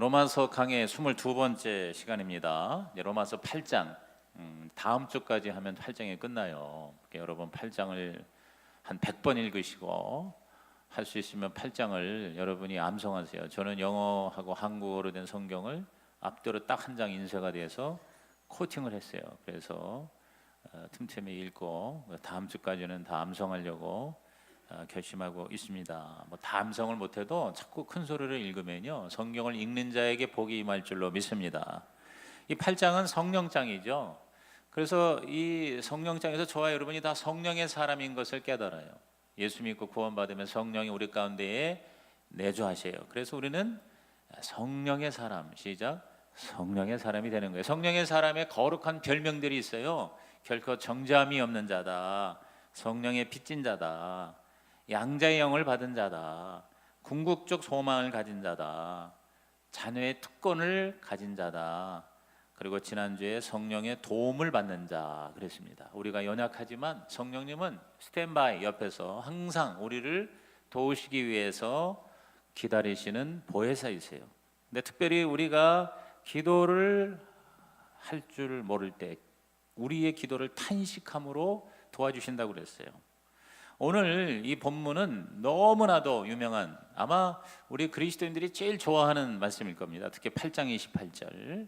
로마서 강의 22번째 시간입니다. 로마서 8장 다음 주까지 하면 8장이 끝나요. 여러분 8장을 한 100번 읽으시고 할 수 있으면 8장을 여러분이 암송하세요. 저는 영어하고 한국어로 된 성경을 앞뒤로 딱 한 장 인쇄가 돼서 코팅을 했어요. 그래서 틈틈이 읽고 다음 주까지는 다 암송하려고 결심하고 있습니다. 다 암송을 못해도 자꾸 큰 소리로 읽으면요 성경을 읽는 자에게 복이 임할 줄로 믿습니다. 이 8장은 성령장이죠. 그래서 이 성령장에서 저와 여러분이 다 성령의 사람인 것을 깨달아요. 예수 믿고 구원받으면 성령이 우리 가운데에 내주하세요. 그래서 우리는 성령의 사람, 시작, 성령의 사람이 되는 거예요. 성령의 사람의 거룩한 별명들이 있어요. 결코 정죄함이 없는 자다, 성령의 빚진 자다, 양자의 영을 받은 자다, 궁극적 소망을 가진 자다, 자녀의 특권을 가진 자다, 그리고 지난주에 성령의 도움을 받는 자 그랬습니다. 우리가 연약하지만 성령님은 스탠바이 옆에서 항상 우리를 도우시기 위해서 기다리시는 보혜사이세요. 근데 특별히 우리가 기도를 할 줄 모를 때 우리의 기도를 탄식함으로 도와주신다고 그랬어요. 오늘 이 본문은 너무나도 유명한, 아마 우리 그리스도인들이 제일 좋아하는 말씀일 겁니다. 특히 8장 28절,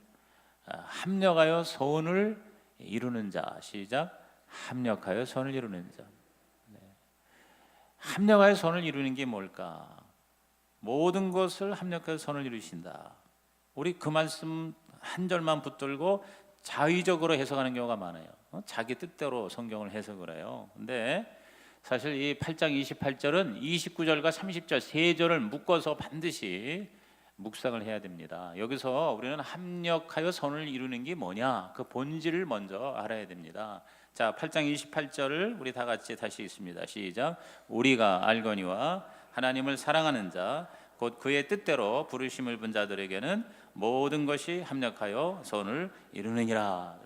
합력하여 선을 이루는 자, 시작, 합력하여 선을 이루는 자. 합력하여 선을 이루는 게 뭘까? 모든 것을 합력하여 선을 이루신다. 우리 그 말씀 한 절만 붙들고 자의적으로 해석하는 경우가 많아요. 자기 뜻대로 성경을 해석을 해요. 근데 사실 이 8장 28절은 29절과 30절 세 절을 묶어서 반드시 묵상을 해야 됩니다. 여기서 우리는 합력하여 선을 이루는 게 뭐냐, 그 본질을 먼저 알아야 됩니다. 자, 8장 28절을 우리 다 같이 다시 읽습니다. 시작. 우리가 알거니와 하나님을 사랑하는 자 곧 그의 뜻대로 부르심을 본 자들에게는 모든 것이 합력하여 선을 이루느니라.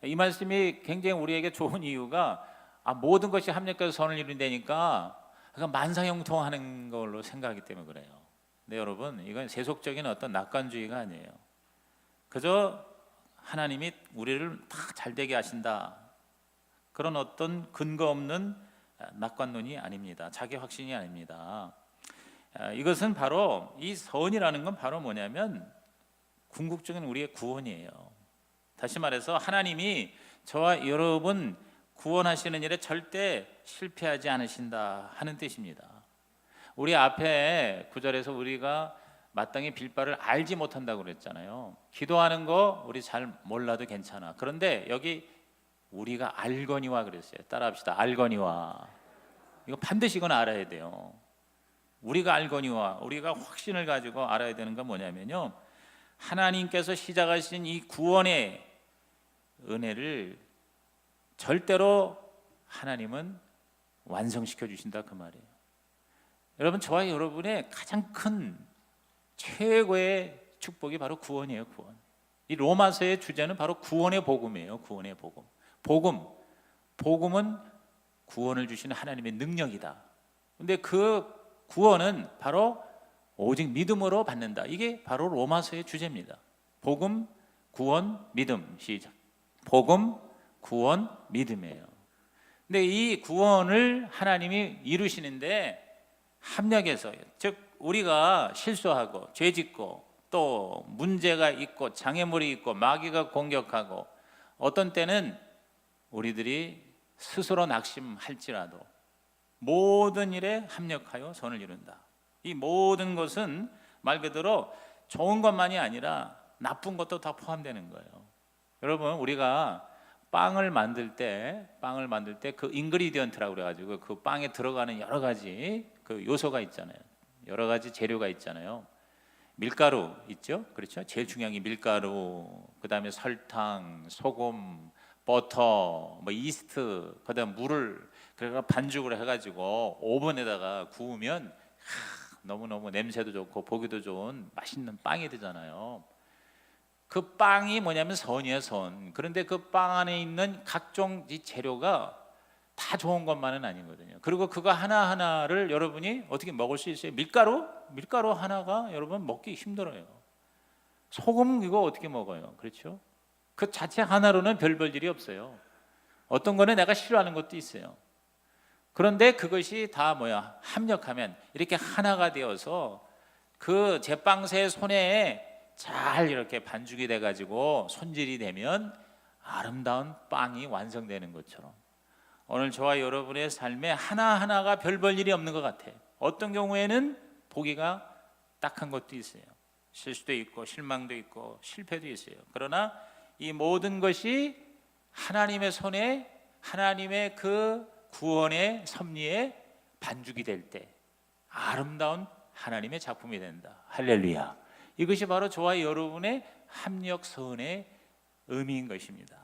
이 말씀이 굉장히 우리에게 좋은 이유가 모든 것이 합력하여 선을 이룬다니까 만사형통하는 걸로 생각하기 때문에 그래요. 근데 여러분, 이건 세속적인 어떤 낙관주의가 아니에요. 그저 하나님이 우리를 다 잘되게 하신다, 그런 어떤 근거 없는 낙관론이 아닙니다. 자기 확신이 아닙니다. 이것은 바로, 이 선이라는 건 바로 뭐냐면 궁극적인 우리의 구원이에요. 다시 말해서 하나님이 저와 여러분 구원하시는 일에 절대 실패하지 않으신다 하는 뜻입니다. 우리 앞에 구절에서 우리가 마땅히 빌 바를 알지 못한다고 그랬잖아요. 기도하는 거 우리 잘 몰라도 괜찮아. 그런데 여기 우리가 알거니와 그랬어요. 따라합시다. 알거니와. 이거 반드시 이건 알아야 돼요. 우리가 알거니와, 우리가 확신을 가지고 알아야 되는 건 뭐냐면요, 하나님께서 시작하신 이 구원의 은혜를 절대로 하나님은 완성시켜 주신다, 그 말이에요. 여러분, 저와 여러분의 가장 큰 최고의 축복이 바로 구원이에요. 구원. 이 로마서의 주제는 바로 구원의 복음이에요. 구원의 복음. 복음은 구원을 주시는 하나님의 능력이다. 근데 그 구원은 바로 오직 믿음으로 받는다. 이게 바로 로마서의 주제입니다. 복음, 구원, 믿음. 시작. 복음, 구원, 믿음이에요. 근데 이 구원을 하나님이 이루시는데 합력해서, 즉 우리가 실수하고 죄짓고 또 문제가 있고 장애물이 있고 마귀가 공격하고 어떤 때는 우리들이 스스로 낙심할지라도 모든 일에 합력하여 선을 이룬다. 이 모든 것은 말 그대로 좋은 것만이 아니라 나쁜 것도 다 포함되는 거예요. 여러분, 우리가 빵을 만들 때 그 인그리디언트라고 그래가지고 그 빵에 들어가는 여러 가지 그 요소가 있잖아요. 여러 가지 재료가 있잖아요. 밀가루 있죠, 그렇죠? 제일 중요한 게 밀가루, 그 다음에 설탕, 소금, 버터, 이스트, 그다음 물을 그래가 반죽을 해가지고 오븐에다가 구우면 너무너무 냄새도 좋고 보기도 좋은 맛있는 빵이 되잖아요. 그 빵이 뭐냐면 선이에요, 선. 그런데 그 빵 안에 있는 각종 이 재료가 다 다 좋은 것만은 아니거든요. 그리고 그거 하나하나를 여러분이 어떻게 먹을 수 있어요? 밀가루 하나가 여러분 먹기 힘들어요. 소금 이거 어떻게 먹어요? 그렇죠? 그 자체 하나로는 별 볼 일이 없어요. 어떤 거는 내가 싫어하는 것도 있어요. 그런데 그것이 다 합력하면 이렇게 하나가 되어서 그 제빵사의 손에 잘 이렇게 반죽이 돼가지고 손질이 되면 아름다운 빵이 완성되는 것처럼 오늘 저와 여러분의 삶에 하나하나가 별 볼 일이 없는 것 같아요. 어떤 경우에는 보기가 딱한 것도 있어요. 실수도 있고 실망도 있고 실패도 있어요. 그러나 이 모든 것이 하나님의 손에 하나님의 그 구원의 섭리에 반죽이 될 때 아름다운 하나님의 작품이 된다. 할렐루야. 이것이 바로 저와 여러분의 합력선의 의미인 것입니다.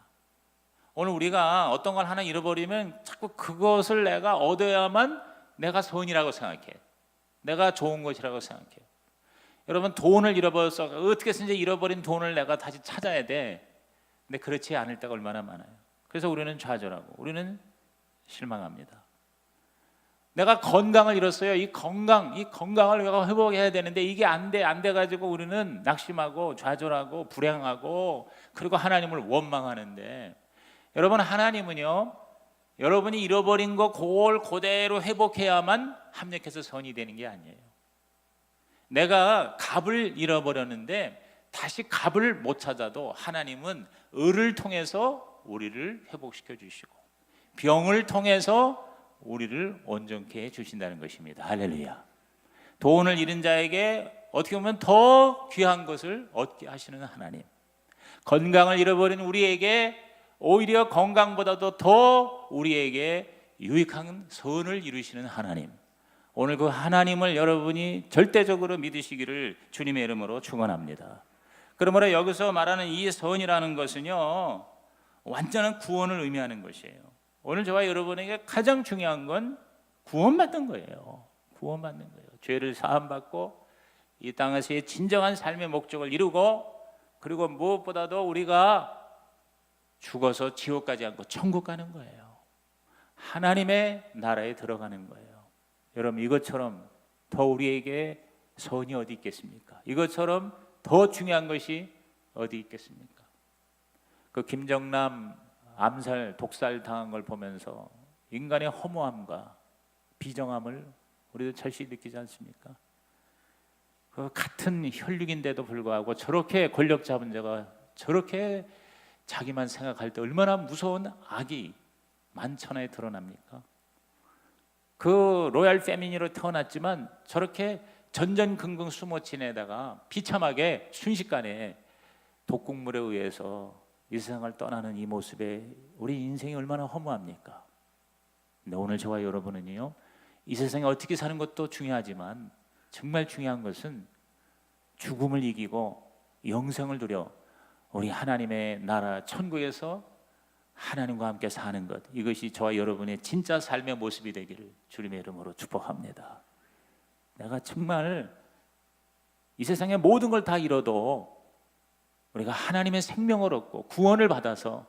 오늘 우리가 어떤 걸 하나 잃어버리면 자꾸 그것을 내가 얻어야만 내가 선이라고 생각해. 내가 좋은 것이라고 생각해. 여러분 돈을 잃어버렸어. 어떻게 해서든지 잃어버린 돈을 내가 다시 찾아야 돼. 근데 그렇지 않을 때가 얼마나 많아요. 그래서 우리는 좌절하고 우리는 실망합니다. 내가 건강을 잃었어요. 이 건강을 내가 회복해야 되는데 이게 안 돼 가지고 우리는 낙심하고 좌절하고 불행하고 그리고 하나님을 원망하는데 여러분 하나님은요. 여러분이 잃어버린 거 그걸 그대로 회복해야만 합력해서 선이 되는 게 아니에요. 내가 갑을 잃어버렸는데 다시 갑을 못 찾아도 하나님은 을을 통해서 우리를 회복시켜 주시고 병을 통해서 우리를 온전케 해 주신다는 것입니다. 할렐루야. 돈을 잃은 자에게 어떻게 보면 더 귀한 것을 얻게 하시는 하나님, 건강을 잃어버린 우리에게 오히려 건강보다도 더 우리에게 유익한 선을 이루시는 하나님, 오늘 그 하나님을 여러분이 절대적으로 믿으시기를 주님의 이름으로 축원합니다. 그러므로 여기서 말하는 이 선이라는 것은요 완전한 구원을 의미하는 것이에요. 오늘 저와 여러분에게 가장 중요한 건 구원받는 거예요. 구원받는 거예요. 죄를 사함받고 이 땅에서의 진정한 삶의 목적을 이루고 그리고 무엇보다도 우리가 죽어서 지옥 가지 않고 천국 가는 거예요. 하나님의 나라에 들어가는 거예요. 여러분 이것처럼 더 우리에게 선이 어디 있겠습니까? 이것처럼 더 중요한 것이 어디 있겠습니까? 그 김정남 암살, 독살 당한 걸 보면서 인간의 허무함과 비정함을 우리도 절실히 느끼지 않습니까? 그 같은 혈육인데도 불구하고 저렇게 권력 잡은 자가 저렇게 자기만 생각할 때 얼마나 무서운 악이 만천하에 드러납니까? 그 로얄 패밀리로 태어났지만 저렇게 전전긍긍 숨어 지내다가 비참하게 순식간에 독극물에 의해서 이 세상을 떠나는 이 모습에 우리 인생이 얼마나 허무합니까? 근데 오늘 저와 여러분은요 이 세상에 어떻게 사는 것도 중요하지만 정말 중요한 것은 죽음을 이기고 영생을 누려 우리 하나님의 나라 천국에서 하나님과 함께 사는 것, 이것이 저와 여러분의 진짜 삶의 모습이 되기를 주님의 이름으로 축복합니다. 내가 정말 이 세상의 모든 걸 다 잃어도 우리가 하나님의 생명을 얻고 구원을 받아서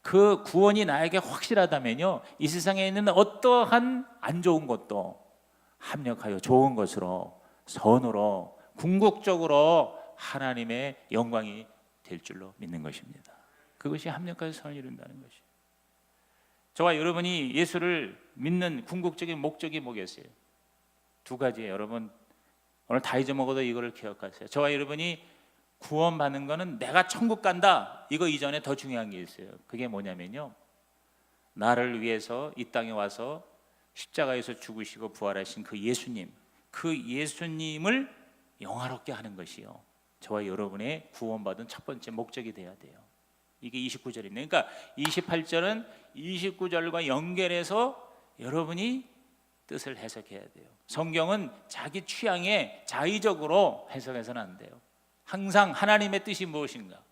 그 구원이 나에게 확실하다면요 이 세상에 있는 어떠한 안 좋은 것도 합력하여 좋은 것으로 선으로 궁극적으로 하나님의 영광이 될 줄로 믿는 것입니다. 그것이 합력하여 선을 이룬다는 것이에요. 저와 여러분이 예수를 믿는 궁극적인 목적이 뭐겠어요? 두 가지예요. 여러분 오늘 다 잊어먹어도 이거를 기억하세요. 저와 여러분이 구원받는 거는 내가 천국 간다 이거 이전에 더 중요한 게 있어요. 그게 뭐냐면요 나를 위해서 이 땅에 와서 십자가에서 죽으시고 부활하신 그 예수님, 그 예수님을 영화롭게 하는 것이요 저와 여러분의 구원받은 첫 번째 목적이 돼야 돼요. 이게 29절입니다. 그러니까 28절은 29절과 연결해서 여러분이 뜻을 해석해야 돼요. 성경은 자기 취향에 자의적으로 해석해서는 안 돼요. 항상 하나님의 뜻이 무엇인가,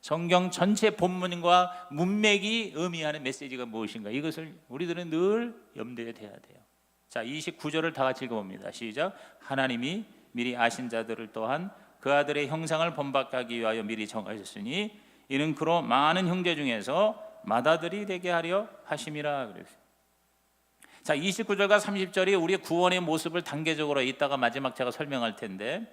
성경 전체 본문과 문맥이 의미하는 메시지가 무엇인가, 이것을 우리들은 늘 염두에 둬야 돼요. 자, 29절을 다 같이 읽어봅니다. 시작. 하나님이 미리 아신 자들을 또한 그 아들의 형상을 본받게 하기 위하여 미리 정하셨으니 이는 그로 많은 형제 중에서 맏아들이 되게 하려 하심이라 그랬어요. 자, 29절과 30절이 우리의 구원의 모습을 단계적으로 이따가 마지막 제가 설명할 텐데,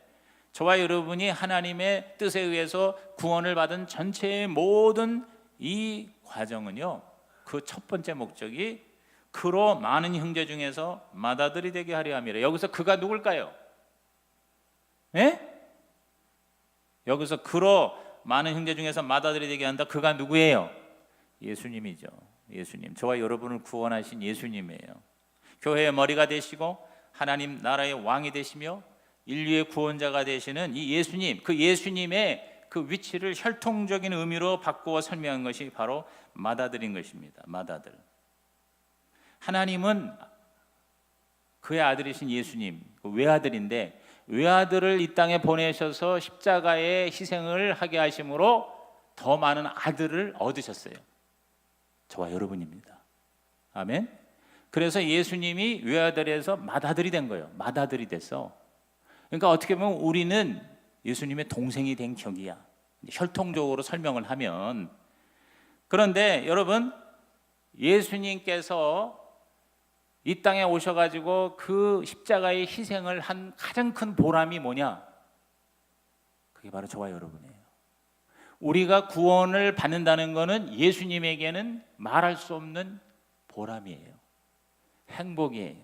저와 여러분이 하나님의 뜻에 의해서 구원을 받은 전체의 모든 이 과정은요, 그 첫 번째 목적이 그로 많은 형제 중에서 맏아들이 되게 하려 함이라. 여기서 그가 누굴까요? 예? 여기서 그로 많은 형제 중에서 맏아들이 되게 한다. 그가 누구예요? 예수님이죠. 예수님. 저와 여러분을 구원하신 예수님이에요. 교회의 머리가 되시고 하나님 나라의 왕이 되시며 인류의 구원자가 되시는 이 예수님, 그 예수님의 그 위치를 혈통적인 의미로 바꾸어 설명한 것이 바로 맏아들인 것입니다. 맏아들. 하나님은 그의 아들이신 예수님, 그 외아들인데, 외아들을 이 땅에 보내셔서 십자가의 희생을 하게 하심으로 더 많은 아들을 얻으셨어요. 저와 여러분입니다. 아멘. 그래서 예수님이 외아들에서 맏아들이 된 거예요. 맏아들이 돼서. 그러니까 어떻게 보면 우리는 예수님의 동생이 된 격이야. 혈통적으로 설명을 하면. 그런데 여러분, 예수님께서 이 땅에 오셔가지고 그 십자가의 희생을 한 가장 큰 보람이 뭐냐? 그게 바로 저와 여러분이에요. 우리가 구원을 받는다는 것은 예수님에게는 말할 수 없는 보람이에요. 행복이에요.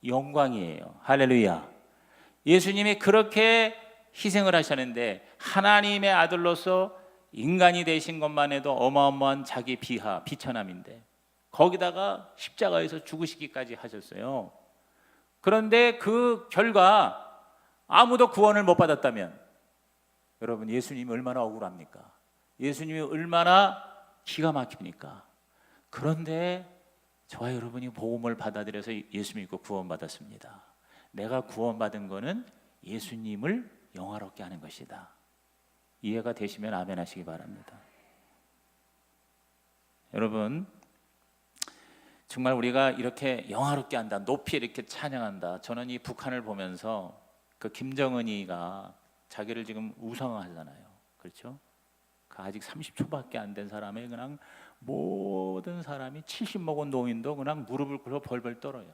영광이에요. 할렐루야. 예수님이 그렇게 희생을 하셨는데 하나님의 아들로서 인간이 되신 것만 해도 어마어마한 자기 비천함인데 거기다가 십자가에서 죽으시기까지 하셨어요. 그런데 그 결과 아무도 구원을 못 받았다면 여러분, 예수님이 얼마나 억울합니까? 예수님이 얼마나 기가 막힙니까? 그런데 저와 여러분이 복음을 받아들여서 예수 믿고 구원받았습니다. 내가 구원받은 거는 예수님을 영화롭게 하는 것이다. 이해가 되시면 아멘 하시기 바랍니다. 여러분, 정말 우리가 이렇게 영화롭게 한다, 높이 이렇게 찬양한다. 저는 이 북한을 보면서 그 김정은이가 자기를 지금 우상화하잖아요. 그렇죠? 그 아직 30초밖에 안 된 사람이 그냥 모든 사람이 70 먹은 노인도 그냥 무릎을 꿇어 벌벌 떨어요.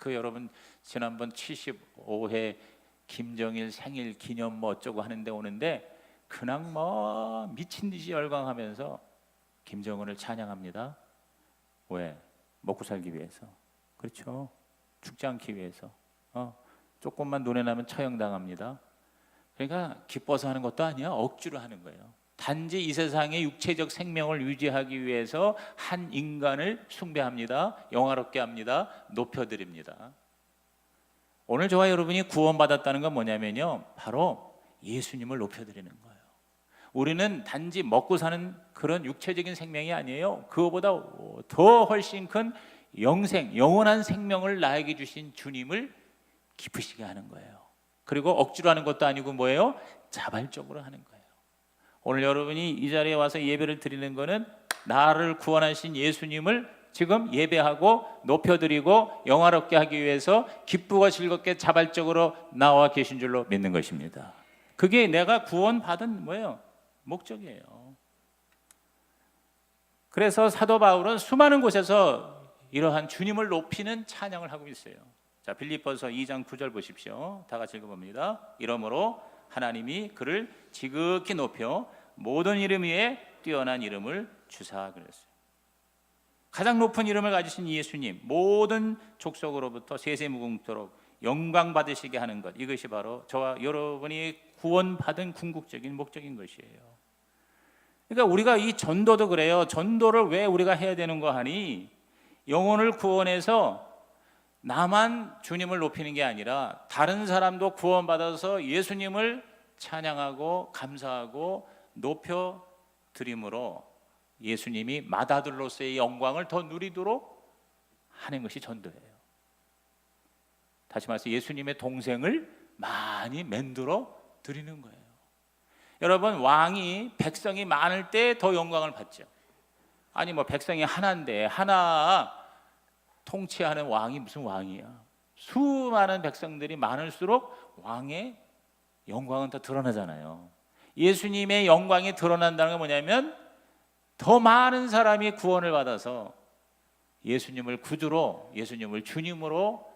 그 여러분 지난번 75회 김정일 생일 기념 뭐 어쩌고 하는데 오는데 그냥 뭐 미친 듯이 열광하면서 김정은을 찬양합니다. 왜? 먹고 살기 위해서. 그렇죠? 죽지 않기 위해서. 조금만 눈에 나면 처형당합니다. 그러니까 기뻐서 하는 것도 아니야. 억지로 하는 거예요. 단지 이 세상의 육체적 생명을 유지하기 위해서 한 인간을 숭배합니다. 영화롭게 합니다. 높여드립니다. 오늘 저와 여러분이 구원받았다는 건 뭐냐면요, 바로 예수님을 높여드리는 거예요. 우리는 단지 먹고 사는 그런 육체적인 생명이 아니에요. 그거보다 더 훨씬 큰 영생, 영원한 생명을 나에게 주신 주님을 기쁘시게 하는 거예요. 그리고 억지로 하는 것도 아니고 뭐예요? 자발적으로 하는 거예요. 오늘 여러분이 이 자리에 와서 예배를 드리는 것은 나를 구원하신 예수님을 지금 예배하고 높여드리고 영화롭게 하기 위해서 기쁘고 즐겁게 자발적으로 나와 계신 줄로 믿는 것입니다. 그게 내가 구원받은 뭐예요? 목적이에요. 그래서 사도 바울은 수많은 곳에서 이러한 주님을 높이는 찬양을 하고 있어요. 자, 빌립보서 2장 9절 보십시오. 다 같이 읽어봅니다. 이러므로 하나님이 그를 지극히 높여 모든 이름 위에 뛰어난 이름을 주사 그랬어요. 가장 높은 이름을 가지신 예수님, 모든 족속으로부터 세세무궁토록 영광 받으시게 하는 것, 이것이 바로 저와 여러분이 구원받은 궁극적인 목적인 것이에요. 그러니까 우리가 이 전도도 그래요. 전도를 왜 우리가 해야 되는 거 하니, 영혼을 구원해서 나만 주님을 높이는 게 아니라 다른 사람도 구원받아서 예수님을 찬양하고 감사하고 높여드림으로 예수님이 맏아들로서의 영광을 더 누리도록 하는 것이 전도예요. 다시 말해서 예수님의 동생을 많이 만들어 드리는 거예요. 여러분, 왕이 백성이 많을 때 더 영광을 받죠. 아니 뭐 백성이 하나인데 하나 통치하는 왕이 무슨 왕이야? 수많은 백성들이 많을수록 왕의 영광은 더 드러나잖아요. 예수님의 영광이 드러난다는 게 뭐냐면 더 많은 사람이 구원을 받아서 예수님을 구주로, 예수님을 주님으로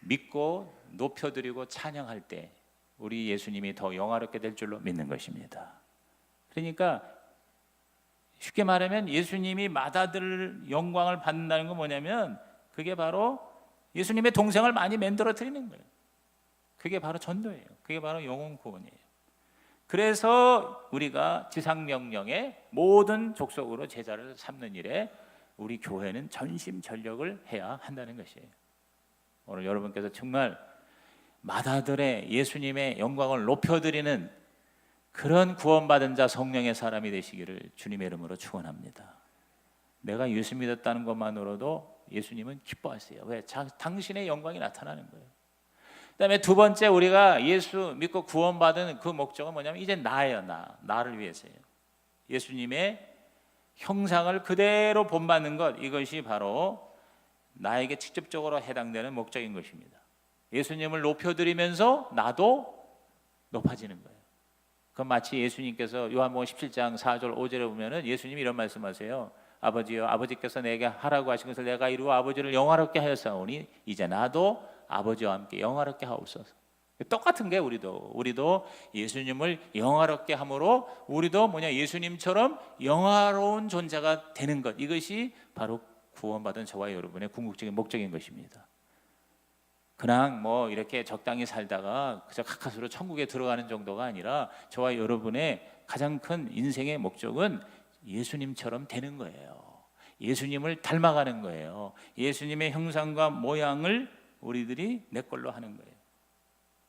믿고 높여드리고 찬양할 때 우리 예수님이 더 영화롭게 될 줄로 믿는 것입니다. 그러니까 쉽게 말하면 예수님이 맏아들 영광을 받는다는 건 뭐냐면 그게 바로 예수님의 동생을 많이 만들어드리는 거예요. 그게 바로 전도예요. 그게 바로 영혼 구원이에요. 그래서 우리가 지상명령에 모든 족속으로 제자를 삼는 일에 우리 교회는 전심전력을 해야 한다는 것이에요. 오늘 여러분께서 정말 맏아들의 예수님의 영광을 높여드리는 그런 구원받은 자 성령의 사람이 되시기를 주님의 이름으로 축원합니다. 내가 예수 믿었다는 것만으로도 예수님은 기뻐하세요. 왜? 당신의 영광이 나타나는 거예요. 그다음에 두 번째, 우리가 예수 믿고 구원받은 그 목적은 뭐냐면 이제 나예요. 나를 위해서예요. 예수님의 형상을 그대로 본받는 것, 이것이 바로 나에게 직접적으로 해당되는 목적인 것입니다. 예수님을 높여드리면서 나도 높아지는 거예요. 그건 마치 예수님께서 요한복음 17장 4절 5절에 보면은 예수님이 이런 말씀하세요. 아버지여, 아버지께서 내게 하라고 하신 것을 내가 이루어 아버지를 영화롭게 하였사오니 이제 나도 아버지와 함께 영화롭게 하옵소서. 똑같은 게 우리도 예수님을 영화롭게 함으로 우리도 예수님처럼 영화로운 존재가 되는 것, 이것이 바로 구원받은 저와 여러분의 궁극적인 목적인 것입니다. 그냥 이렇게 적당히 살다가 그저 가까스로 천국에 들어가는 정도가 아니라 저와 여러분의 가장 큰 인생의 목적은 예수님처럼 되는 거예요. 예수님을 닮아가는 거예요. 예수님의 형상과 모양을 우리들이 내 걸로 하는 거예요.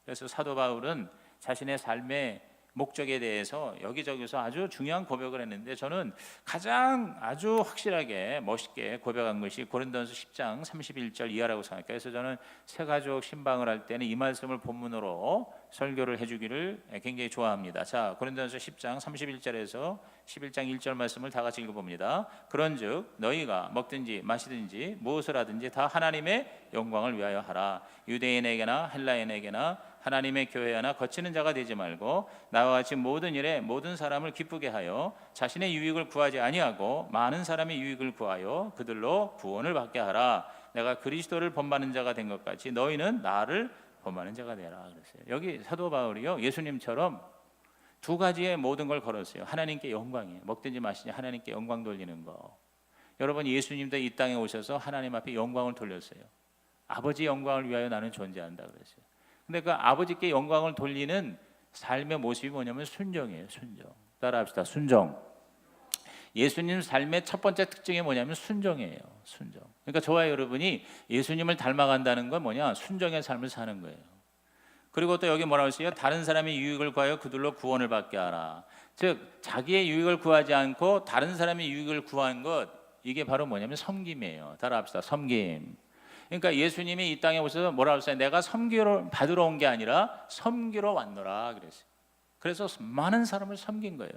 그래서 사도 바울은 자신의 삶의 목적에 대해서 여기저기서 아주 중요한 고백을 했는데, 저는 가장 아주 확실하게 멋있게 고백한 것이 고린도전서 10장 31절 이하라고 생각해요. 그래서 저는 새가족 신방을 할 때는 이 말씀을 본문으로 설교를 해주기를 굉장히 좋아합니다. 자, 고린도전서 10장 31절에서 11장 1절 말씀을 다 같이 읽어봅니다. 그런즉 너희가 먹든지 마시든지 무엇을 하든지 다 하나님의 영광을 위하여 하라. 유대인에게나 헬라인에게나 하나님의 교회 하나 거치는 자가 되지 말고 나와 같이 모든 일에 모든 사람을 기쁘게 하여 자신의 유익을 구하지 아니하고 많은 사람의 유익을 구하여 그들로 구원을 받게 하라. 내가 그리스도를 본받는 자가 된 것 같이 너희는 나를 본받는 자가 되라 그랬어요. 여기 사도 바울이요, 예수님처럼 두 가지의 모든 걸 걸었어요. 하나님께 영광이에요. 먹든지 마시든지 하나님께 영광 돌리는 거. 여러분, 예수님도 이 땅에 오셔서 하나님 앞에 영광을 돌렸어요. 아버지 영광을 위하여 나는 존재한다 그랬어요. 근데 그 아버지께 영광을 돌리는 삶의 모습이 뭐냐면 순종이에요. 순종. 따라합시다. 순종. 예수님 삶의 첫 번째 특징이 뭐냐면 순종이에요. 순종. 그러니까 저와 여러분이 예수님을 닮아간다는 건 뭐냐? 순종의 삶을 사는 거예요. 그리고 또 여기 뭐라고 했어요? 다른 사람의 유익을 구하여 그들로 구원을 받게 하라. 즉 자기의 유익을 구하지 않고 다른 사람의 유익을 구하는 것, 이게 바로 뭐냐면 섬김이에요. 따라합시다. 섬김. 그러니까 예수님이 이 땅에 오셔서 뭐라고 했어요? 내가 섬기러 받으러 온 게 아니라 섬기러 왔노라 그랬어요. 그래서 많은 사람을 섬긴 거예요.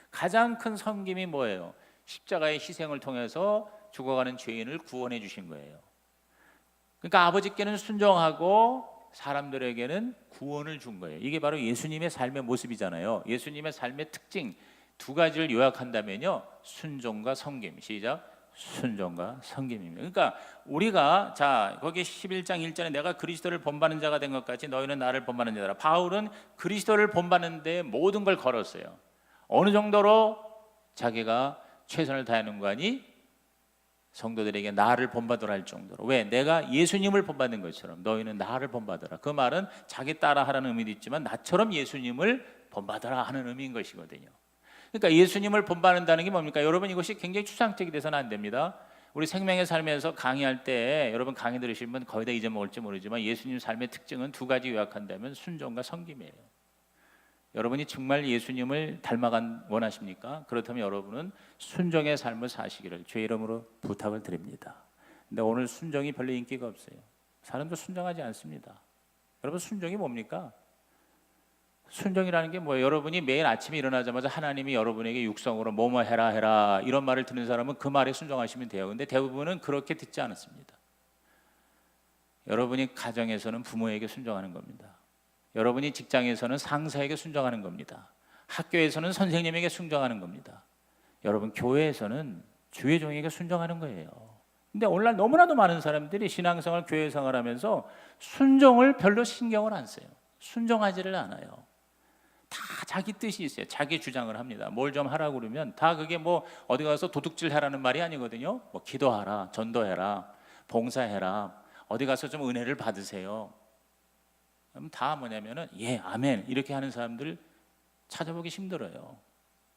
가장 큰 섬김이 뭐예요? 십자가의 희생을 통해서 죽어가는 죄인을 구원해 주신 거예요. 그러니까 아버지께는 순종하고 사람들에게는 구원을 준 거예요. 이게 바로 예수님의 삶의 모습이잖아요. 예수님의 삶의 특징 두 가지를 요약한다면요, 순종과 섬김. 시작. 순종과 섬김입니다. 그러니까 우리가 거기 11장 1절에 내가 그리스도를 본받는 자가 된 것 같이 너희는 나를 본받는 자라. 바울은 그리스도를 본받는 데 모든 걸 걸었어요. 어느 정도로 자기가 최선을 다하는 거니? 성도들에게 나를 본받으라 할 정도로. 왜? 내가 예수님을 본받는 것처럼 너희는 나를 본받으라. 그 말은 자기 따라하라는 의미도 있지만 나처럼 예수님을 본받으라 하는 의미인 것이거든요. 그러니까 예수님을 본받는다는 게 뭡니까? 여러분, 이것이 굉장히 추상적이 돼서는 안 됩니다. 우리 생명의 삶에서 강의할 때 여러분 강의 들으시는 분 거의 다 잊어먹을지 모르지만 예수님 삶의 특징은 두 가지 요약한다면 순종과 섬김이에요. 여러분이 정말 예수님을 닮아간 원하십니까? 그렇다면 여러분은 순종의 삶을 사시기를 주의 이름으로 부탁을 드립니다. 근데 오늘 순종이 별로 인기가 없어요. 사람도 순종하지 않습니다. 여러분, 순종이 뭡니까? 순종이라는 게 뭐예요? 여러분이 매일 아침에 일어나자마자 하나님이 여러분에게 육성으로 뭐뭐 해라 이런 말을 듣는 사람은 그 말에 순종하시면 돼요. 근데 대부분은 그렇게 듣지 않았습니다. 여러분이 가정에서는 부모에게 순종하는 겁니다. 여러분이 직장에서는 상사에게 순종하는 겁니다. 학교에서는 선생님에게 순종하는 겁니다. 여러분, 교회에서는 주의 종에게 순종하는 거예요. 근데 오늘날 너무나도 많은 사람들이 신앙생활, 교회생활 하면서 순종을 별로 신경을 안 써요. 순종하지를 않아요. 다 자기 뜻이 있어요. 자기 주장을 합니다. 뭘 좀 하라고 그러면 다 그게 뭐 어디 가서 도둑질 하라는 말이 아니거든요. 뭐 기도하라, 전도해라, 봉사해라, 어디 가서 좀 은혜를 받으세요. 그럼 다 뭐냐면은 예, 아멘 이렇게 하는 사람들 찾아보기 힘들어요.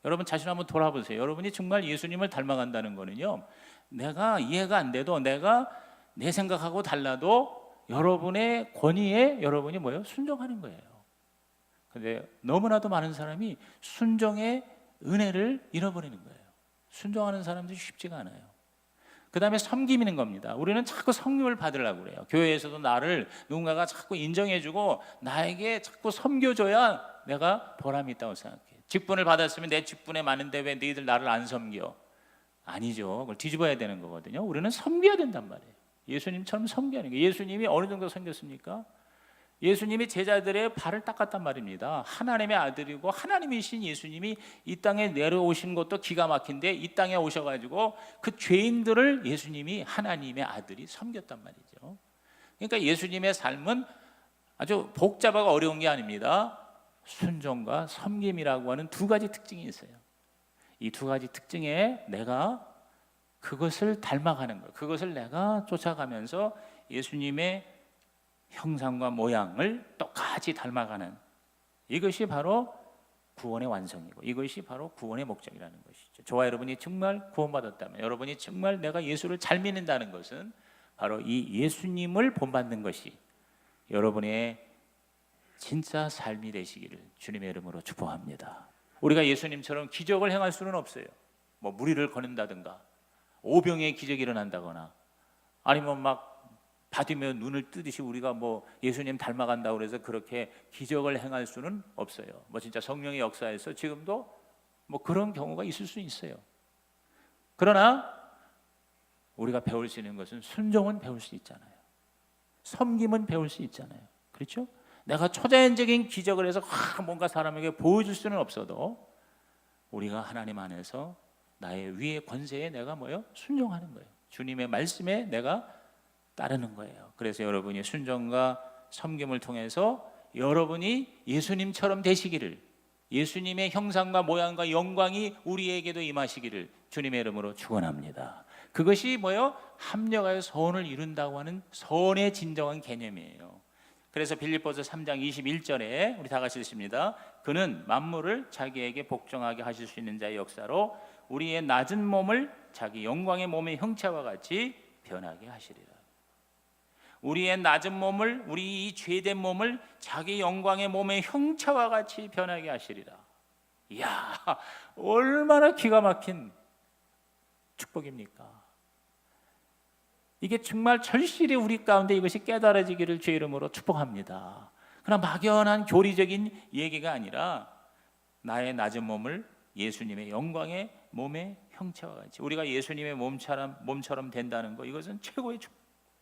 여러분 자신 한번 돌아보세요. 여러분이 정말 예수님을 닮아간다는 거는요, 내가 이해가 안 돼도, 내가 내 생각하고 달라도 여러분의 권위에 여러분이 뭐예요? 순종하는 거예요. 근데 너무나도 많은 사람이 순종의 은혜를 잃어버리는 거예요. 순종하는 사람들이 쉽지가 않아요. 그 다음에 섬김이는 겁니다. 우리는 자꾸 섬김을 받으려고 그래요. 교회에서도 나를 누군가가 자꾸 인정해주고 나에게 자꾸 섬겨줘야 내가 보람이 있다고 생각해요. 직분을 받았으면 내 직분에 많은데 왜 너희들 나를 안 섬겨? 아니죠. 그걸 뒤집어야 되는 거거든요. 우리는 섬겨야 된단 말이에요. 예수님처럼 섬겨야 하는 거예요. 예수님이 어느 정도 섬겼습니까? 예수님이 제자들의 발을 닦았단 말입니다. 하나님의 아들이고 하나님이신 예수님이 이 땅에 내려오신 것도 기가 막힌데, 이 땅에 오셔가지고 그 죄인들을 예수님이, 하나님의 아들이 섬겼단 말이죠. 그러니까 예수님의 삶은 아주 복잡하고 어려운 게 아닙니다. 순종과 섬김이라고 하는 두 가지 특징이 있어요. 이 두 가지 특징에 내가 그것을 닮아가는 거예요. 그것을 내가 쫓아가면서 예수님의 형상과 모양을 똑같이 닮아가는, 이것이 바로 구원의 완성이고 이것이 바로 구원의 목적이라는 것이죠. 저와 여러분이 정말 구원받았다면, 여러분이 정말 내가 예수를 잘 믿는다는 것은 바로 이 예수님을 본받는 것이 여러분의 진짜 삶이 되시기를 주님의 이름으로 축복합니다. 우리가 예수님처럼 기적을 행할 수는 없어요. 뭐 무리를 거는다든가, 오병의 기적이 일어난다거나, 아니면 막 받으면 눈을 뜨듯이 우리가 뭐 예수님 닮아간다고 그래서 그렇게 기적을 행할 수는 없어요. 뭐 진짜 성령의 역사에서 지금도 뭐 그런 경우가 있을 수 있어요. 그러나 우리가 배울 수 있는 것은 순종은 배울 수 있잖아요. 섬김은 배울 수 있잖아요. 그렇죠? 내가 초자연적인 기적을 해서 뭔가 사람에게 보여줄 수는 없어도 우리가 하나님 안에서 나의 위의 권세에 내가 뭐요? 순종하는 거예요. 주님의 말씀에 내가 따르는 거예요. 그래서 여러분이 순종과 섬김을 통해서 여러분이 예수님처럼 되시기를, 예수님의 형상과 모양과 영광이 우리에게도 임하시기를 주님의 이름으로 축원합니다. 그것이 뭐요? 합력하여 선을 이룬다고 하는 선의 진정한 개념이에요. 그래서 빌립보서 3장 21절에 우리 다 같이 읽습니다. 그는 만물을 자기에게 복종하게 하실 수 있는 자의 역사로 우리의 낮은 몸을 자기 영광의 몸의 형체와 같이 변하게 하시리라. 우리의 낮은 몸을, 우리 이 죄된 몸을 자기 영광의 몸의 형체와 같이 변하게 하시리라. 이야, 얼마나 기가 막힌 축복입니까? 이게 정말 절실히 우리 가운데 이것이 깨달아지기를 주의 이름으로 축복합니다. 그러나 막연한 교리적인 얘기가 아니라 나의 낮은 몸을 예수님의 영광의 몸의 형체와 같이, 우리가 예수님의 몸처럼 된다는 거, 이것은 최고의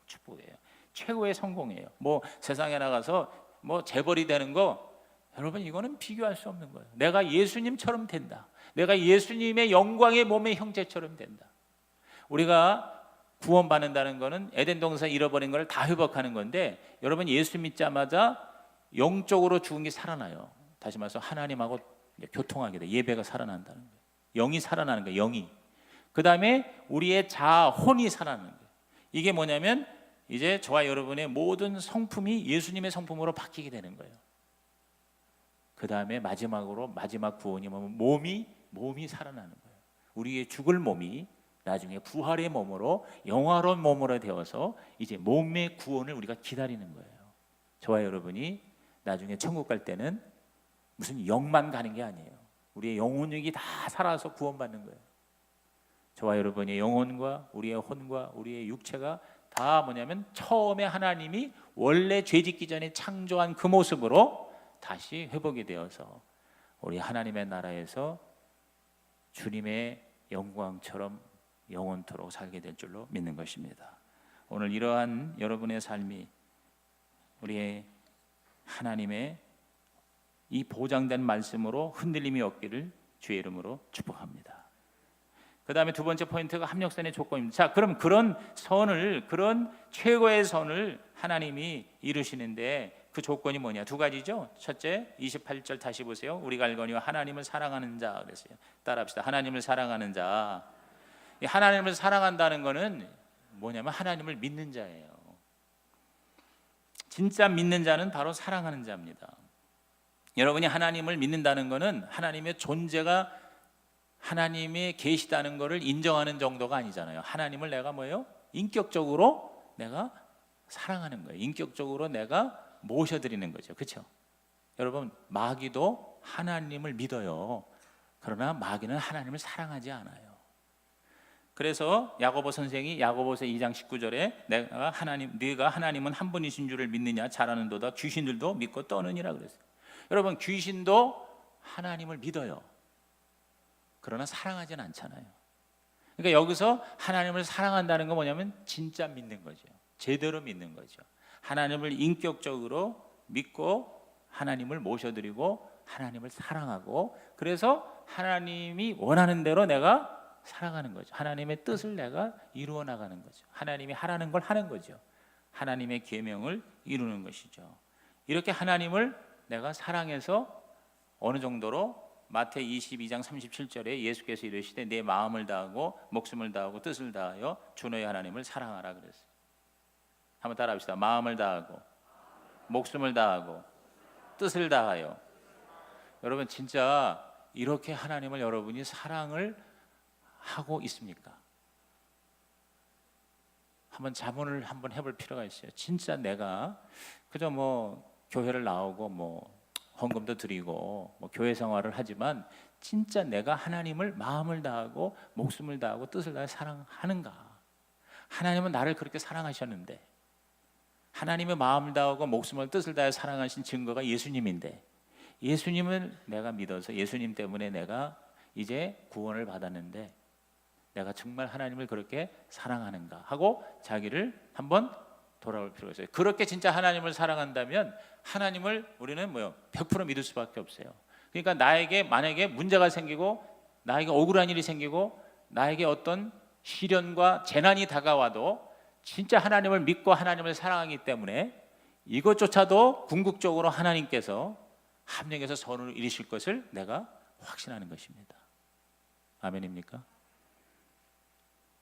축복이에요. 최고의 성공이에요. 뭐 세상에 나가서 뭐 재벌이 되는 거, 여러분 이거는 비교할 수 없는 거예요. 내가 예수님처럼 된다. 내가 예수님의 영광의 몸의 형체처럼 된다. 우리가 구원받는다는 것은 에덴 동산 잃어버린 걸 다 회복하는 건데, 여러분 예수 믿자마자 영적으로 죽은 게 살아나요. 다시 말해서 하나님하고 교통하게 돼. 예배가 살아난다는 거예요. 영이 살아나는 거예요. 영이. 그 다음에 우리의 혼이 살아나는 거예요. 이게 뭐냐면 이제 저와 여러분의 모든 성품이 예수님의 성품으로 바뀌게 되는 거예요. 그 다음에 마지막으로 마지막 구원이 뭐냐면 몸이 살아나는 거예요. 우리의 죽을 몸이 나중에 부활의 몸으로, 영화로운 몸으로 되어서 이제 몸의 구원을 우리가 기다리는 거예요. 저와 여러분이 나중에 천국 갈 때는 무슨 영만 가는 게 아니에요. 우리의 영혼력이 다 살아서 구원받는 거예요. 저와 여러분의 영혼과 우리의 혼과 우리의 육체가 다 뭐냐면 처음에 하나님이 원래 죄짓기 전에 창조한 그 모습으로 다시 회복이 되어서 우리 하나님의 나라에서 주님의 영광처럼 영원토록 살게 될 줄로 믿는 것입니다. 오늘 이러한 여러분의 삶이 우리의 하나님의 이 보장된 말씀으로 흔들림이 없기를 주의 이름으로 축복합니다. 그 다음에 두 번째 포인트가 합력선의 조건입니다. 자, 그럼 그런 선을, 그런 최고의 선을 하나님이 이루시는데 그 조건이 뭐냐? 두 가지죠. 첫째, 28절 다시 보세요. 우리가 알거니와 하나님을 사랑하는 자 그랬어요. 따라합시다. 하나님을 사랑하는 자. 이 하나님을 사랑한다는 거는 뭐냐면 하나님을 믿는 자예요. 진짜 믿는 자는 바로 사랑하는 자입니다. 여러분이 하나님을 믿는다는 거는 하나님의 존재가, 하나님이 계시다는 것을 인정하는 정도가 아니잖아요. 하나님을 내가 뭐예요? 인격적으로 내가 사랑하는 거예요. 인격적으로 내가 모셔드리는 거죠. 그렇죠? 여러분, 마귀도 하나님을 믿어요. 그러나 마귀는 하나님을 사랑하지 않아요. 그래서 야고보 선생이 야고보서 2장 19절에 네가 하나님은 한 분이신 줄을 믿느냐? 잘하는도다. 귀신들도 믿고 떠느니라 그랬어요. 여러분, 귀신도 하나님을 믿어요. 그러나 사랑하진 않잖아요. 그러니까 여기서 하나님을 사랑한다는 건 뭐냐면 진짜 믿는 거죠. 제대로 믿는 거죠. 하나님을 인격적으로 믿고 하나님을 모셔드리고 하나님을 사랑하고, 그래서 하나님이 원하는 대로 내가 살아가는 거죠. 하나님의 뜻을 내가 이루어 나가는 거죠. 하나님이 하라는 걸 하는 거죠. 하나님의 계명을 이루는 것이죠. 이렇게 하나님을 내가 사랑해서 어느 정도로, 마태 22장 37절에 예수께서 이르시되 내 마음을 다하고 목숨을 다하고 뜻을 다하여 주 너의 하나님을 사랑하라 그랬어요. 한번 따라합시다. 마음을 다하고 목숨을 다하고 뜻을 다하여. 여러분, 진짜 이렇게 하나님을 여러분이 사랑을 하고 있습니까? 한번 자문을 한번 해볼 필요가 있어요. 진짜 내가 그저 교회를 나오고 헌금도 드리고 교회 생활을 하지만 진짜 내가 하나님을 마음을 다하고 목숨을 다하고 뜻을 다해 사랑하는가? 하나님은 나를 그렇게 사랑하셨는데, 하나님의 마음을 다하고 목숨을 뜻을 다해 사랑하신 증거가 예수님인데, 예수님을 내가 믿어서 예수님 때문에 내가 이제 구원을 받았는데 내가 정말 하나님을 그렇게 사랑하는가 하고 자기를 한번 돌아올 필요가 있어요. 그렇게 진짜 하나님을 사랑한다면 하나님을 우리는 100% 믿을 수밖에 없어요. 그러니까 나에게 만약에 문제가 생기고 나에게 억울한 일이 생기고 나에게 어떤 시련과 재난이 다가와도 진짜 하나님을 믿고 하나님을 사랑하기 때문에 이것조차도 궁극적으로 하나님께서 합력해서 선을 이루실 것을 내가 확신하는 것입니다. 아멘입니까?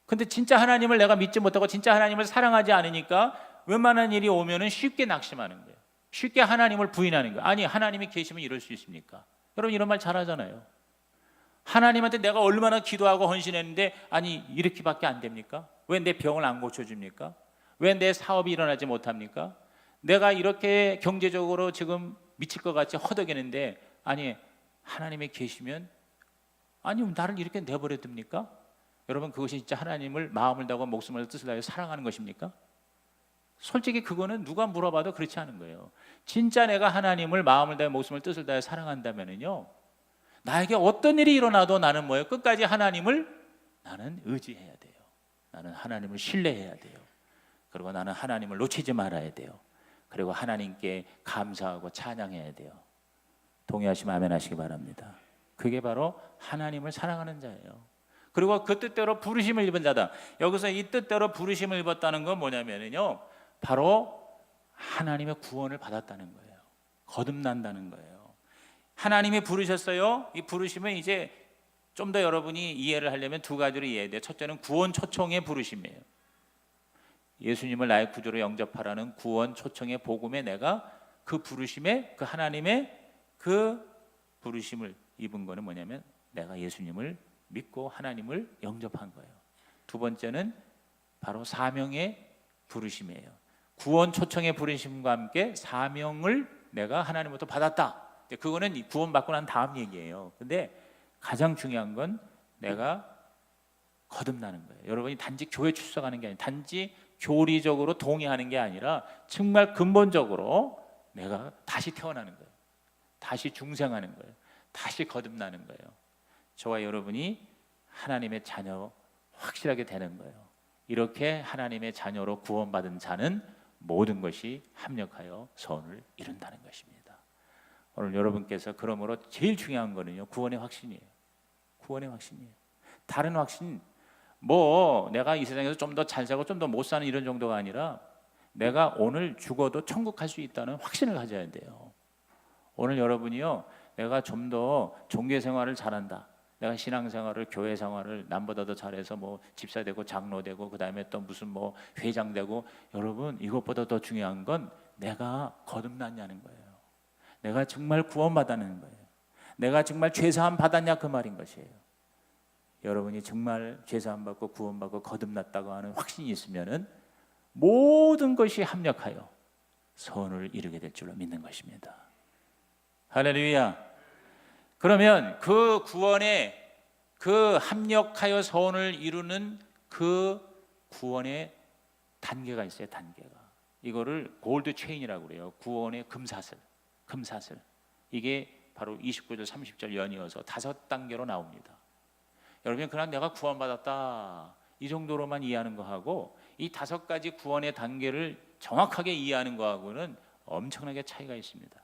근데 진짜 하나님을 내가 믿지 못하고 진짜 하나님을 사랑하지 않으니까 웬만한 일이 오면은 쉽게 낙심하는 거예요. 쉽게 하나님을 부인하는 거예요. 아니, 하나님이 계시면 이럴 수 있습니까? 여러분, 이런 말 잘하잖아요. 하나님한테 내가 얼마나 기도하고 헌신했는데 아니 이렇게밖에 안 됩니까? 왜 내 병을 안 고쳐줍니까? 왜 내 사업이 일어나지 못합니까? 내가 이렇게 경제적으로 지금 미칠 것 같이 허덕이는데 아니 하나님이 계시면 아니 나를 이렇게 내버려 둡니까? 여러분, 그것이 진짜 하나님을 마음을 다하고 목숨을 뜻을 다해 사랑하는 것입니까? 솔직히 그거는 누가 물어봐도 그렇지 않은 거예요. 진짜 내가 하나님을 마음을 다해 목숨을 뜻을 다해 사랑한다면은요, 나에게 어떤 일이 일어나도 나는 뭐예요? 끝까지 하나님을 나는 의지해야 돼요. 나는 하나님을 신뢰해야 돼요. 그리고 나는 하나님을 놓치지 말아야 돼요. 그리고 하나님께 감사하고 찬양해야 돼요. 동의하시면 아멘 하시기 바랍니다. 그게 바로 하나님을 사랑하는 자예요. 그리고 그 뜻대로 부르심을 입은 자다. 여기서 이 뜻대로 부르심을 입었다는 건 뭐냐면요, 바로 하나님의 구원을 받았다는 거예요. 거듭난다는 거예요. 하나님이 부르셨어요. 이 부르심은 이제 좀 더 여러분이 이해를 하려면 두 가지로 이해해야 돼요. 첫째는 구원 초청의 부르심이에요. 예수님을 나의 구주로 영접하라는 구원 초청의 복음에 내가 그 부르심에, 그 하나님의 그 부르심을 입은 거는 뭐냐면 내가 예수님을 믿고 하나님을 영접한 거예요. 두 번째는 바로 사명의 부르심이에요. 구원 초청의 부르심과 함께 사명을 내가 하나님으로부터 받았다. 그거는 구원받고 난 다음 얘기예요. 근데 가장 중요한 건 내가 거듭나는 거예요. 여러분이 단지 교회 출석하는 게 아니라, 단지 교리적으로 동의하는 게 아니라 정말 근본적으로 내가 다시 태어나는 거예요. 다시 중생하는 거예요. 다시 거듭나는 거예요. 저와 여러분이 하나님의 자녀 확실하게 되는 거예요. 이렇게 하나님의 자녀로 구원받은 자는 모든 것이 합력하여 선을 이룬다는 것입니다. 오늘 여러분께서 그러므로 제일 중요한 거는요, 구원의 확신이에요. 구원의 확신이에요. 다른 확신, 뭐 내가 이 세상에서 좀 더 잘 살고 좀 더 못 사는 이런 정도가 아니라 내가 오늘 죽어도 천국 갈 수 있다는 확신을 가져야 돼요. 오늘 여러분이요, 내가 좀 더 종교 생활을 잘한다, 내가 신앙생활을, 교회 생활을 남보다 더 잘해서 뭐 집사 되고 장로 되고 그다음에 또 무슨 뭐 회장 되고, 여러분 이것보다 더 중요한 건 내가 거듭났냐는 거예요. 내가 정말 구원받았는 거예요. 내가 정말 죄사함 받았냐 그 말인 것이에요. 여러분이 정말 죄사함 받고 구원받고 거듭났다고 하는 확신이 있으면은 모든 것이 합력하여 선을 이루게 될 줄로 믿는 것입니다. 할렐루야. 그러면 그 구원에, 그 합력하여 선을 이루는 그 구원의 단계가 있어요. 단계가. 이거를 골드 체인이라고 그래요. 구원의 금사슬. 이게 바로 29절 30절 연이어서 5단계로 나옵니다. 여러분, 그냥 내가 구원받았다 이 정도로만 이해하는 거하고 이 5가지 구원의 단계를 정확하게 이해하는 거하고는 엄청나게 차이가 있습니다.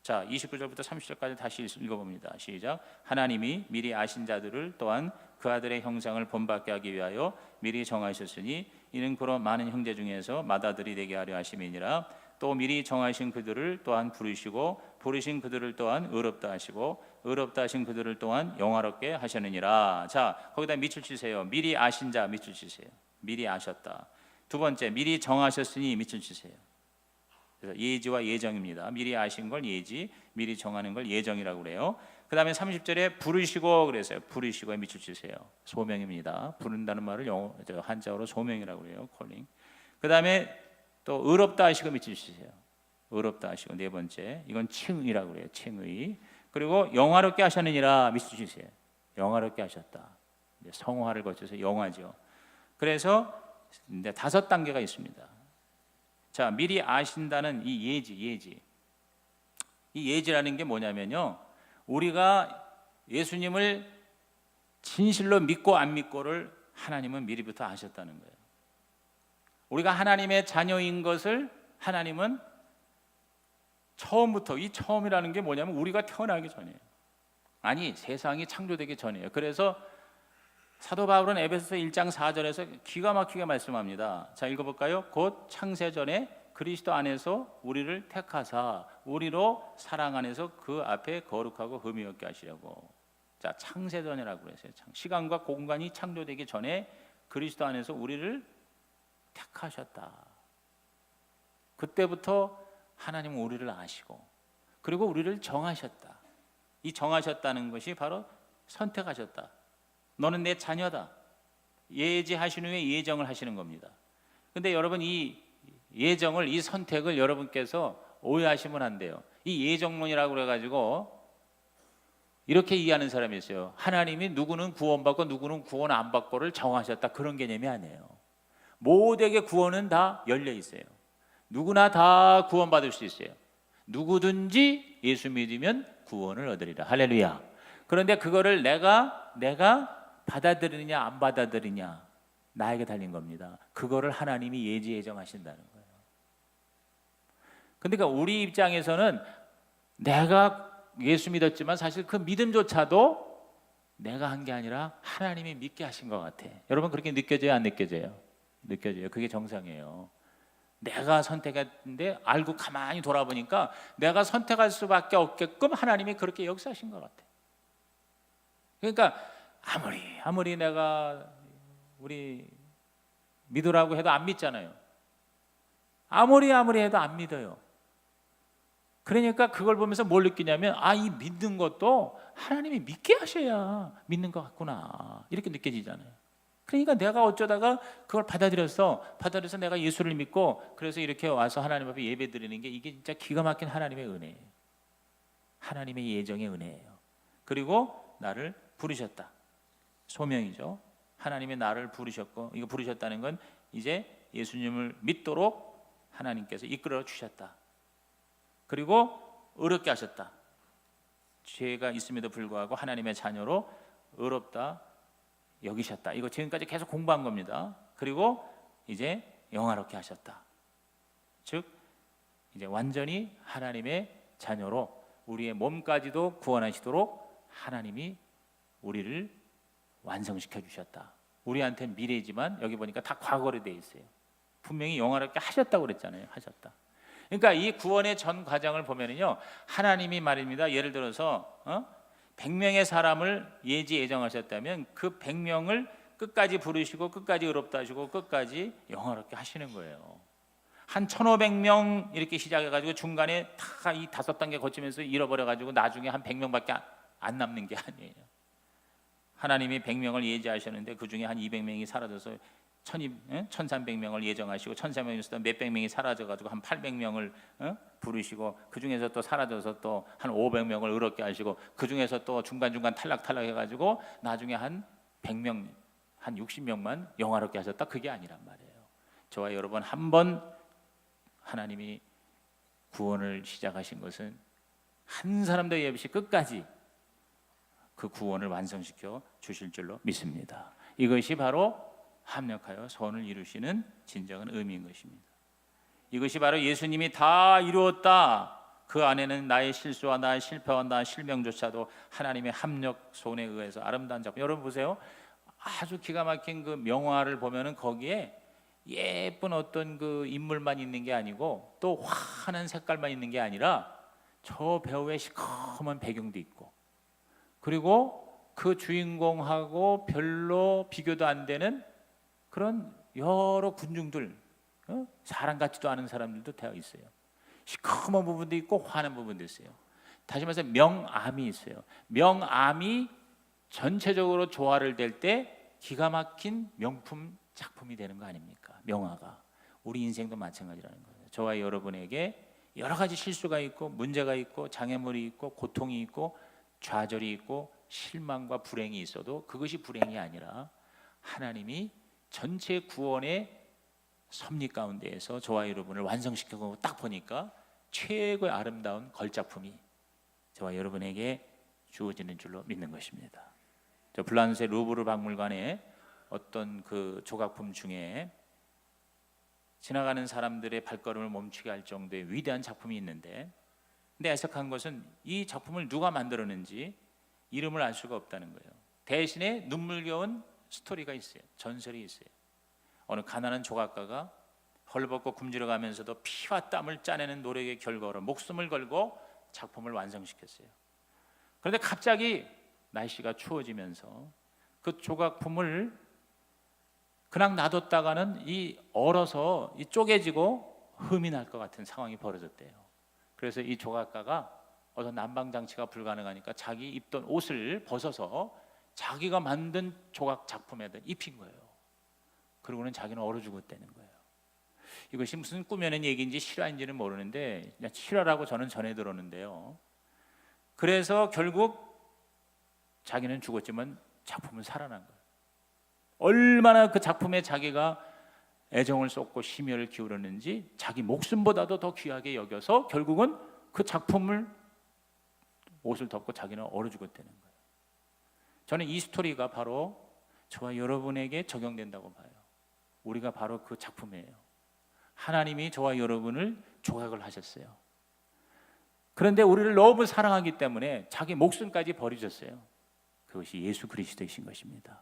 자, 29절부터 30절까지 다시 읽어봅니다. 시작. 하나님이 미리 아신 자들을 또한 그 아들의 형상을 본받게 하기 위하여 미리 정하셨으니 이는 그로 많은 형제 중에서 맏아들이 되게 하려 하심이니라. 또 미리 정하신 그들을 또한 부르시고 부르신 그들을 또한 의롭다 하시고 의롭다 하신 그들을 또한 영화롭게 하셨느니라. 자, 거기다 밑줄 치세요. 미리 아신 자 밑줄 치세요. 미리 아셨다. 두 번째, 미리 정하셨으니 밑줄 치세요. 그래서 예지와 예정입니다. 미리 아신 걸 예지, 미리 정하는 걸 예정이라고 그래요. 그 다음에 30절에 부르시고 그랬어요. 부르시고에 밑줄 치세요. 소명입니다. 부른다는 말을 한자어로 소명이라고 그래요. 콜링. 그 다음에 또 의롭다 하시고 밑줄 치세요. 의롭다 하시고. 네 번째, 이건 칭의라고 그래요. 칭의. 그리고 영화롭게 하셨느니라 밑줄 치세요. 영화롭게 하셨다. 이제 성화를 거쳐서 영화죠. 그래서 이제 5단계가 있습니다. 자, 미리 아신다는 이 예지. 이 예지라는 게 뭐냐면요, 우리가 예수님을 진실로 믿고 안 믿고를 하나님은 미리부터 아셨다는 거예요. 우리가 하나님의 자녀인 것을 하나님은 처음부터, 이 처음이라는 게 뭐냐면 우리가 태어나기 전이에요. 아니, 세상이 창조되기 전이에요. 그래서 사도 바울은 에베소서 1장 4절에서 기가 막히게 말씀합니다. 자, 읽어볼까요? 곧 창세전에 그리스도 안에서 우리를 택하사 우리로 사랑 안에서 그 앞에 거룩하고 흠이 없게 하시려고. 자, 창세전이라고 그랬어요. 시간과 공간이 창조되기 전에 그리스도 안에서 우리를 택하셨다. 그때부터 하나님은 우리를 아시고 그리고 우리를 정하셨다. 이 정하셨다는 것이 바로 선택하셨다. 너는 내 자녀다. 예지하신 후에 예정을 하시는 겁니다. 근데 여러분, 이 예정을, 이 선택을 여러분께서 오해하시면 안 돼요. 이 예정론이라고 그래가지고 이렇게 이해하는 사람이 있어요. 하나님이 누구는 구원받고 누구는 구원 안 받고를 정하셨다, 그런 개념이 아니에요. 모두에게 구원은 다 열려 있어요. 누구나 다 구원받을 수 있어요. 누구든지 예수 믿으면 구원을 얻으리라. 할렐루야. 그런데 그거를 내가 받아들이느냐 안 받아들이냐, 나에게 달린 겁니다. 그거를 하나님이 예지 예정하신다는 거예요. 그러니까 우리 입장에서는 내가 예수 믿었지만 사실 그 믿음조차도 내가 한 게 아니라 하나님이 믿게 하신 것 같아. 여러분, 그렇게 느껴져요, 안 느껴져요? 느껴져요. 그게 정상이에요. 내가 선택했는데 알고 가만히 돌아보니까 내가 선택할 수밖에 없게끔 하나님이 그렇게 역사하신 것 같아. 그러니까 아무리 내가 우리 믿으라고 해도 안 믿잖아요. 아무리 해도 안 믿어요. 그러니까 그걸 보면서 뭘 느끼냐면, 이 믿는 것도 하나님이 믿게 하셔야 믿는 것 같구나, 이렇게 느껴지잖아요. 그러니까 내가 어쩌다가 그걸 받아들여서 내가 예수를 믿고 그래서 이렇게 와서 하나님 앞에 예배 드리는 게, 이게 진짜 기가 막힌 하나님의 은혜예요. 하나님의 예정의 은혜예요. 그리고 나를 부르셨다. 소명이죠. 하나님이 나를 부르셨고, 이거 부르셨다는 건 이제 예수님을 믿도록 하나님께서 이끌어 주셨다. 그리고 의롭게 하셨다. 죄가 있음에도 불구하고 하나님의 자녀로 의롭다 여기셨다. 이거 지금까지 계속 공부한 겁니다. 그리고 이제 영화롭게 하셨다. 즉 이제 완전히 하나님의 자녀로 우리의 몸까지도 구원하시도록 하나님이 우리를 완성시켜 주셨다. 우리한테는 미래지만 여기 보니까 다 과거로 돼 있어요. 분명히 영화롭게 하셨다고 그랬잖아요. 하셨다. 그러니까 이 구원의 전 과정을 보면은요, 하나님이 말입니다. 예를 들어서 100명의 사람을 예지 예정하셨다면 그 100명을 끝까지 부르시고 끝까지 의롭다 하시고 끝까지 영화롭게 하시는 거예요. 한 1500명 이렇게 시작해가지고 중간에 다 이 5단계 거치면서 잃어버려가지고 나중에 한 100명밖에 안 남는 게 아니에요. 하나님이 100명을 예지하셨는데 그 중에 한 200명이 사라져서 1300명을 예정하시고 1300명에서 몇백 명이 사라져가지고 한 800명을 부르시고 그 중에서 또 사라져서 또 한 500명을 의롭게 하시고 그 중에서 또 중간중간 탈락 해가지고 나중에 한 100명, 한 60명만 영화롭게 하셨다. 그게 아니란 말이에요. 저와 여러분 한 번 하나님이 구원을 시작하신 것은 한 사람도 예외 없이 끝까지 그 구원을 완성시켜 주실 줄로 믿습니다. 이것이 바로 합력하여 선을 이루시는 진정한 의미인 것입니다. 이것이 바로 예수님이 다 이루었다. 그 안에는 나의 실수와 나의 실패와 나의 실명조차도 하나님의 합력 손에 의해서 아름다운 작품. 여러분 보세요. 아주 기가 막힌 그 명화를 보면은 거기에 예쁜 어떤 그 인물만 있는 게 아니고 또 환한 색깔만 있는 게 아니라 저 배우의 시커먼 배경도 있고, 그리고 그 주인공하고 별로 비교도 안 되는 그런 여러 군중들, 사람 같지도 않은 사람들도 되어 있어요. 시커먼 부분도 있고 환한 부분도 있어요. 다시 말해서 명암이 있어요. 명암이 전체적으로 조화를 될 때 기가 막힌 명품 작품이 되는 거 아닙니까? 명화가. 우리 인생도 마찬가지라는 거예요. 저와 여러분에게 여러 가지 실수가 있고 문제가 있고 장애물이 있고 고통이 있고 좌절이 있고 실망과 불행이 있어도 그것이 불행이 아니라 하나님이 전체 구원의 섭리 가운데에서 저와 여러분을 완성시키고 딱 보니까 최고의 아름다운 걸작품이 저와 여러분에게 주어지는 줄로 믿는 것입니다. 저 프랑스의 루브르 박물관에 어떤 그 조각품 중에 지나가는 사람들의 발걸음을 멈추게 할 정도의 위대한 작품이 있는데, 근데 애석한 것은 이 작품을 누가 만들었는지 이름을 알 수가 없다는 거예요. 대신에 눈물겨운 스토리가 있어요. 전설이 있어요. 어느 가난한 조각가가 헐벗고 굶주려가면서도 피와 땀을 짜내는 노력의 결과로 목숨을 걸고 작품을 완성시켰어요. 그런데 갑자기 날씨가 추워지면서 그 조각품을 그냥 놔뒀다가는 이 얼어서 이 쪼개지고 흠이 날 것 같은 상황이 벌어졌대요. 그래서 이 조각가가 어떤 난방 장치가 불가능하니까 자기 입던 옷을 벗어서 자기가 만든 조각 작품에다 입힌 거예요. 그러고는 자기는 얼어 죽었다는 거예요. 이것이 무슨 꾸며낸 얘기인지 실화인지는 모르는데 그냥 실화라고 저는 전해 들었는데요. 그래서 결국 자기는 죽었지만 작품은 살아난 거예요. 얼마나 그 작품에 자기가 애정을 쏟고 심혈을 기울였는지 자기 목숨보다도 더 귀하게 여겨서 결국은 그 작품을 옷을 덮고 자기는 얼어 죽었다는 거예요. 저는 이 스토리가 바로 저와 여러분에게 적용된다고 봐요. 우리가 바로 그 작품이에요. 하나님이 저와 여러분을 조각을 하셨어요. 그런데 우리를 너무 사랑하기 때문에 자기 목숨까지 버리셨어요. 그것이 예수 그리스도이신 것입니다.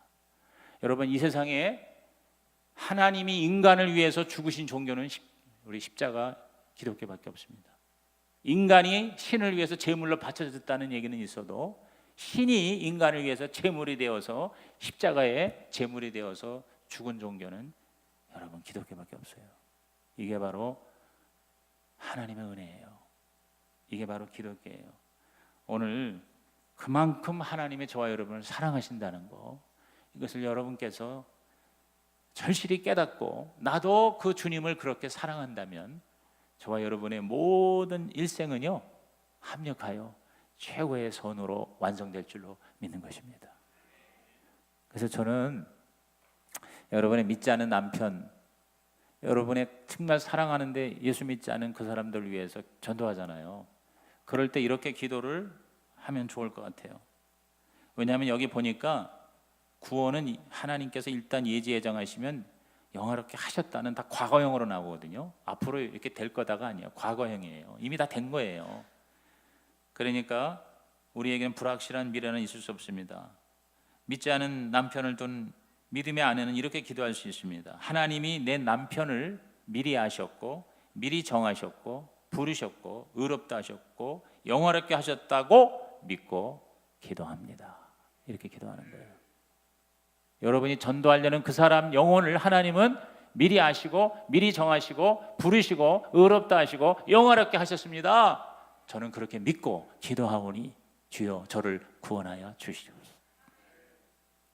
여러분, 이 세상에 하나님이 인간을 위해서 죽으신 종교는 우리 십자가 기독교밖에 없습니다. 인간이 신을 위해서 제물로 바쳐졌다는 얘기는 있어도 신이 인간을 위해서 제물이 되어서 십자가에 제물이 되어서 죽은 종교는 여러분 기독교밖에 없어요. 이게 바로 하나님의 은혜예요. 이게 바로 기독교예요. 오늘 그만큼 하나님의 저와 여러분을 사랑하신다는 거, 이것을 여러분께서 절실히 깨닫고 나도 그 주님을 그렇게 사랑한다면 저와 여러분의 모든 일생은요 합력하여 최고의 선으로 완성될 줄로 믿는 것입니다. 그래서 저는 여러분의 믿지 않은 남편, 여러분의 정말 사랑하는데 예수 믿지 않은 그 사람들을 위해서 전도하잖아요. 그럴 때 이렇게 기도를 하면 좋을 것 같아요. 왜냐하면 여기 보니까 구원은 하나님께서 일단 예지 예정하시면 영화롭게 하셨다는 다 과거형으로 나오거든요. 앞으로 이렇게 될 거다가 아니에요. 과거형이에요. 이미 다 된 거예요. 그러니까 우리에게는 불확실한 미래는 있을 수 없습니다. 믿지 않은 남편을 둔 믿음의 아내는 이렇게 기도할 수 있습니다. 하나님이 내 남편을 미리 아셨고 미리 정하셨고 부르셨고 의롭다 하셨고 영화롭게 하셨다고 믿고 기도합니다. 이렇게 기도하는 거예요. 여러분이 전도하려는 그 사람 영혼을 하나님은 미리 아시고 미리 정하시고 부르시고 의롭다 하시고 영화롭게 하셨습니다. 저는 그렇게 믿고 기도하오니 주여 저를 구원하여 주시옵소서.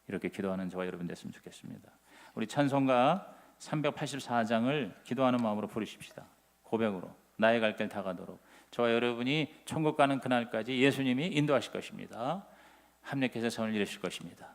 이렇게 기도하는 저와 여러분 됐으면 좋겠습니다. 우리 찬송가 384장을 기도하는 마음으로 부르십시다. 고백으로 나의 갈 길 다 가도록 저와 여러분이 천국 가는 그날까지 예수님이 인도하실 것입니다. 합력해서 선을 이루실 것입니다.